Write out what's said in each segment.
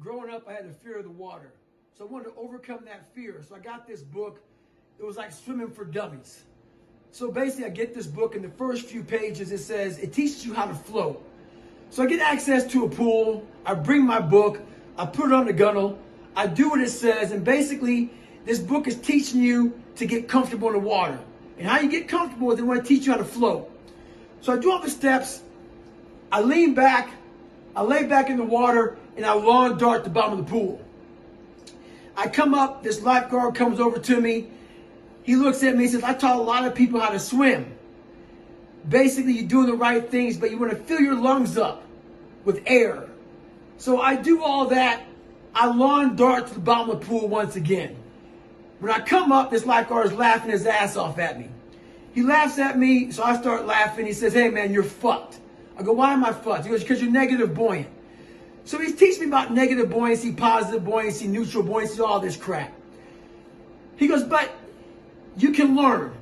growing up, I had a fear of the water. So I wanted to overcome that fear. So I got this book. It was like Swimming for Dummies. So basically, I get this book, and the first few pages, it says, it teaches you how to float. So I get access to a pool. I bring my book. I put it on the gunnel. I do what it says. And basically, this book is teaching you to get comfortable in the water. And how you get comfortable is they want to teach you how to float. So I do all the steps. I lean back. I lay back in the water, and I lawn dart the bottom of the pool. I come up. This lifeguard comes over to me. He looks at me and says, I taught a lot of people how to swim. Basically, you're doing the right things, but you want to fill your lungs up with air. So I do all that. I lawn dart to the bottom of the pool once again. When I come up, this lifeguard is laughing his ass off at me. He laughs at me, so I start laughing. He says, hey, man, you're fucked. I go, why am I fucked? He goes, because you're negative buoyant. So he's teaching me about negative buoyancy, positive buoyancy, neutral buoyancy, all this crap. He goes, but you can learn.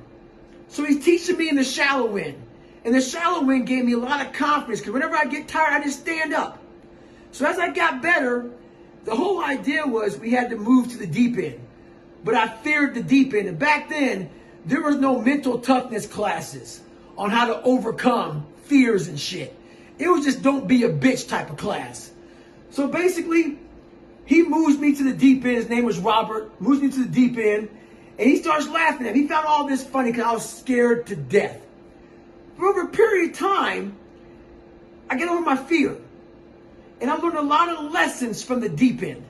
So he's teaching me in the shallow end. And the shallow end gave me a lot of confidence because whenever I get tired, I just stand up. So as I got better, the whole idea was we had to move to the deep end. But I feared the deep end. And back then, there was no mental toughness classes on how to overcome fears and shit. It was just don't be a bitch type of class. So basically, he moves me to the deep end. His name was Robert. Moves me to the deep end. And he starts laughing at me. He found all this funny because I was scared to death. But over a period of time, I get over my fear. And I learned a lot of lessons from the deep end.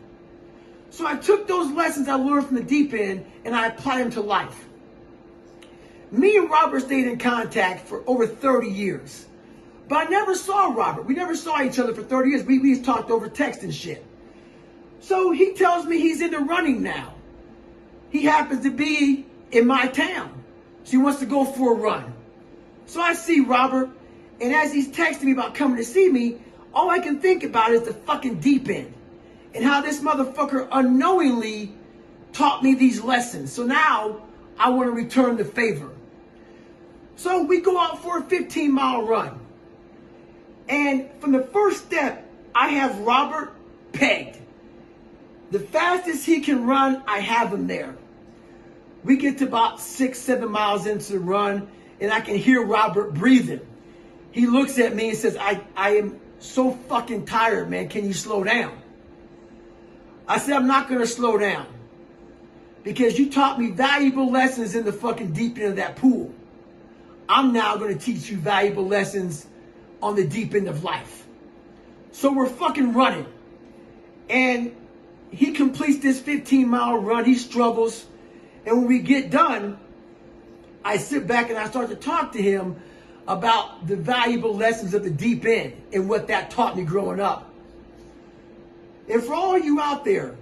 So I took those lessons I learned from the deep end and I applied them to life. Me and Robert stayed in contact for over 30 years. But I never saw Robert. We never saw each other for 30 years. We just talked over text and shit. So he tells me he's into running now. He happens to be in my town. So he wants to go for a run. So I see Robert, and as he's texting me about coming to see me, all I can think about is the fucking deep end. And how this motherfucker unknowingly taught me these lessons. So now I want to return the favor. So we go out for a 15-mile run. And from the first step, I have Robert pegged. The fastest he can run, I have him there. We get to about 6-7 miles into the run, and I can hear Robert breathing. He looks at me and says, I am so fucking tired, man. Can you slow down? I said, I'm not going to slow down. Because you taught me valuable lessons in the fucking deep end of that pool. I'm now going to teach you valuable lessons on the deep end of life. So we're fucking running. And he completes this 15-mile run. He struggles. And when we get done, I sit back and I start to talk to him about the valuable lessons of the deep end and what that taught me growing up. And for all you out there,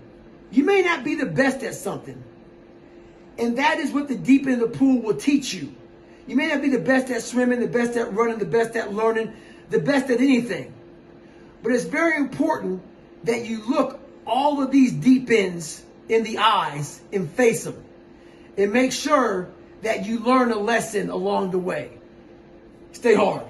you may not be the best at something. And that is what the deep end of the pool will teach you. You may not be the best at swimming, the best at running, the best at learning, the best at anything. But it's very important that you look all of these deep ends in the eyes and face them. And make sure that you learn a lesson along the way. Stay hard.